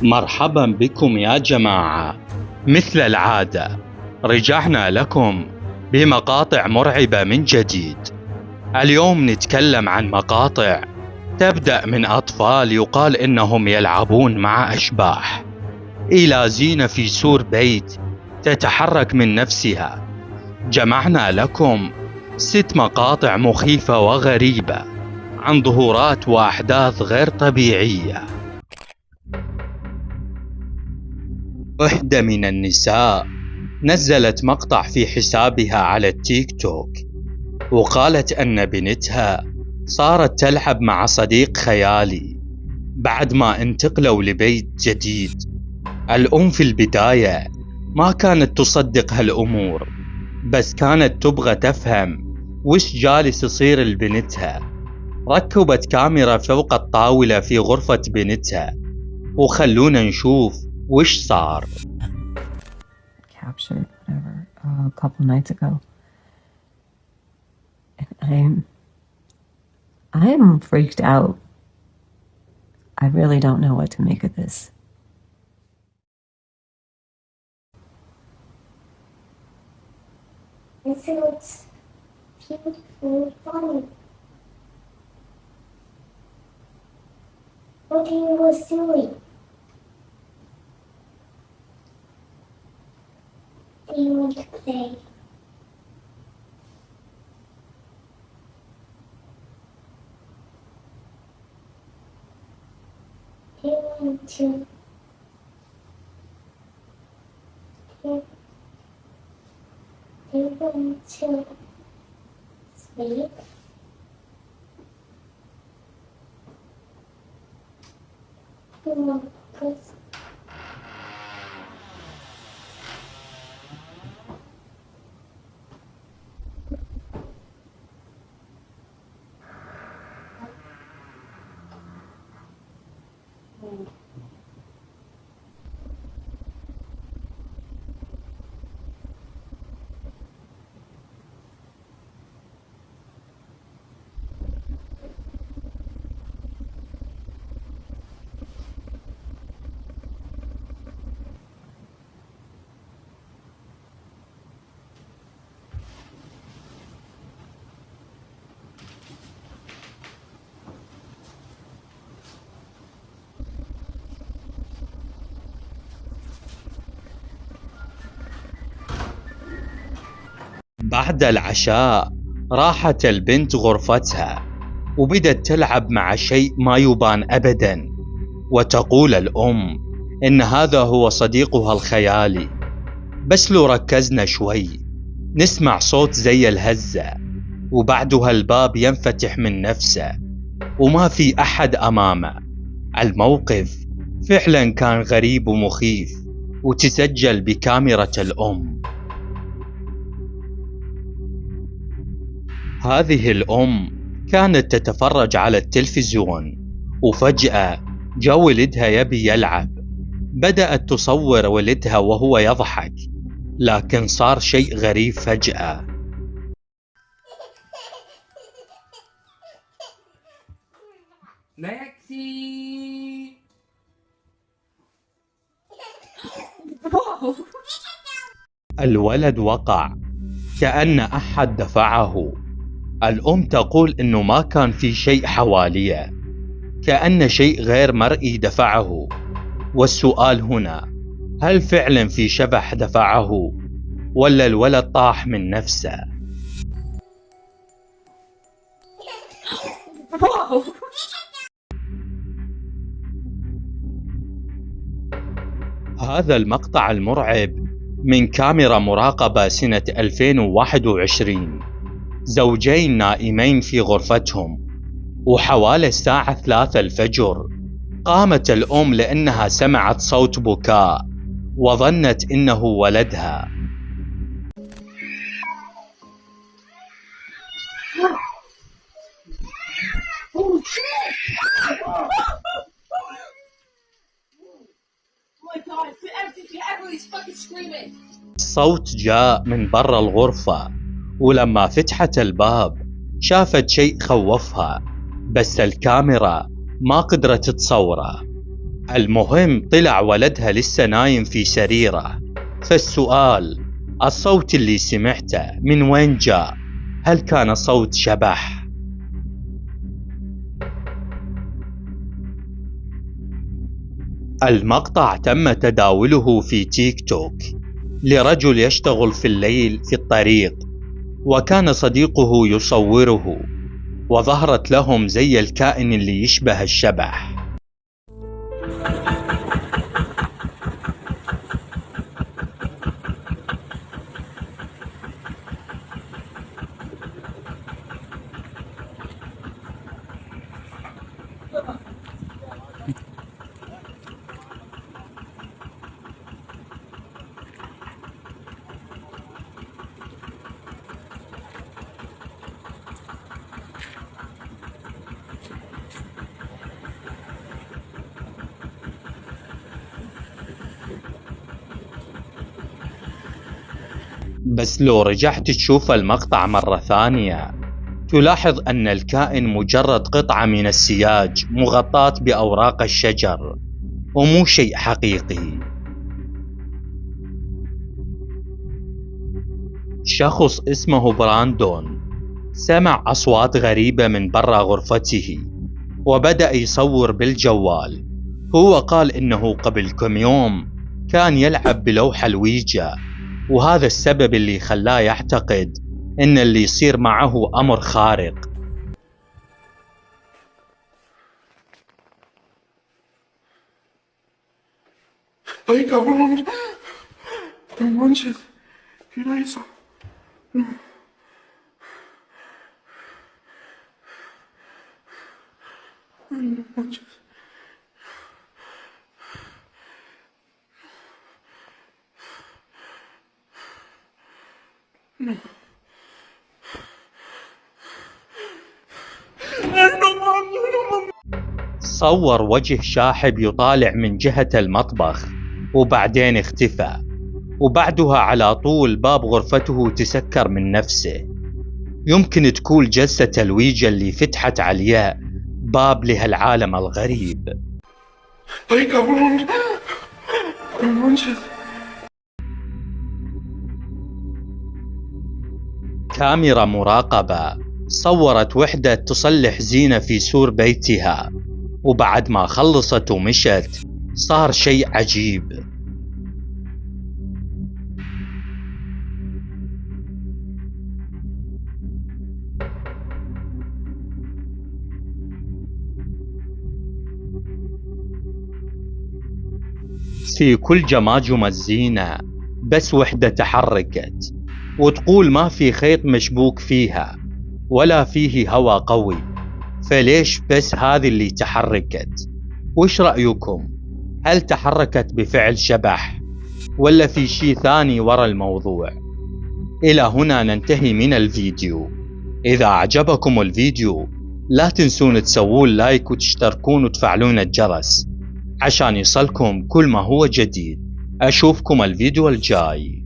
مرحبا بكم يا جماعة. مثل العادة رجعنا لكم بمقاطع مرعبة من جديد. اليوم نتكلم عن مقاطع تبدأ من أطفال يقال إنهم يلعبون مع أشباح، إلى زينة في سور بيت تتحرك من نفسها. جمعنا لكم 6 مقاطع مخيفة وغريبة عن ظهورات وأحداث غير طبيعية. واحدة من النساء نزلت مقطع في حسابها على التيك توك، وقالت أن بنتها صارت تلعب مع صديق خيالي بعد ما انتقلوا لبيت جديد. الأم في البداية ما كانت تصدق هالأمور، بس كانت تبغى تفهم وش جالس يصير لبنتها. ركبت كاميرا فوق الطاولة في غرفة بنتها، وخلونا نشوف وش صار. Captured whatever a couple nights ago, and I'm freaked out. I really don't know what to make of this. And so it's beautiful and funny. What are you was doing? Do you want to play? Do you want to sleep? No, please. بعد العشاء راحت البنت غرفتها وبدت تلعب مع شيء ما يبان أبدا، وتقول الأم إن هذا هو صديقها الخيالي. بس لو ركزنا شوي نسمع صوت زي الهزة، وبعدها الباب ينفتح من نفسه وما في أحد أمامه. الموقف فعلا كان غريب ومخيف، وتسجل بكاميرا الأم. هذه الأم كانت تتفرج على التلفزيون، وفجأة جاء ولدها يبي يلعب. بدأت تصور ولدها وهو يضحك، لكن صار شيء غريب فجأة. الولد وقع كأن أحد دفعه. الأم تقول إنه ما كان في شيء حواليه، كأن شيء غير مرئي دفعه. والسؤال هنا، هل فعلا في شبح دفعه ولا الولد طاح من نفسه؟ هذا المقطع المرعب من كاميرا مراقبة سنة 2021. زوجين نائمين في غرفتهم، وحوالي الساعة 3 الفجر قامت الأم لأنها سمعت صوت بكاء وظنت إنه ولدها. الصوت جاء من برا الغرفة، ولما فتحت الباب شافت شيء خوفها، بس الكاميرا ما قدرت تصوره. المهم طلع ولدها لسه نايم في سريره. فالسؤال، الصوت اللي سمعته من وين جاء؟ هل كان صوت شبح؟ المقطع تم تداوله في تيك توك لرجل يشتغل في الليل في الطريق، وكان صديقه يصوره، وظهرت لهم زي الكائن اللي يشبه الشبح. بس لو رجعت تشوف المقطع مرة ثانية تلاحظ أن الكائن مجرد قطعة من السياج مغطاة بأوراق الشجر، ومو شيء حقيقي. شخص اسمه براندون سمع أصوات غريبة من برا غرفته، وبدأ يصور بالجوال. هو قال إنه قبل كم يوم كان يلعب بلوحة الويجا، وهذا السبب اللي خلاه يعتقد إن اللي يصير معه أمر خارق. Ay, cabrón. No manches. ¿Qué era eso? No. Ay, no manches. No. Ay, no mames, no mames. صور وجه شاحب يطالع من جهة المطبخ وبعدين اختفى، وبعدها على طول باب غرفته تسكر من نفسه. يمكن تكون جلسة الويجا اللي فتحت عليه باب لهالعالم الغريب. Ay, cabrón. No manches. كاميرا مراقبة صورت وحدة تصلح زينة في سور بيتها، وبعد ما خلصت ومشت صار شيء عجيب. في كل جماجم الزينة بس وحدة تحركت، وتقول ما في خيط مشبوك فيها ولا فيه هواء قوي، فليش بس هذه اللي تحركت؟ وش رأيكم؟ هل تحركت بفعل شبح ولا في شيء ثاني وراء الموضوع؟ إلى هنا ننتهي من الفيديو. إذا أعجبكم الفيديو لا تنسون تسوون لايك وتشتركون وتفعلون الجرس عشان يصلكم كل ما هو جديد. أشوفكم الفيديو الجاي.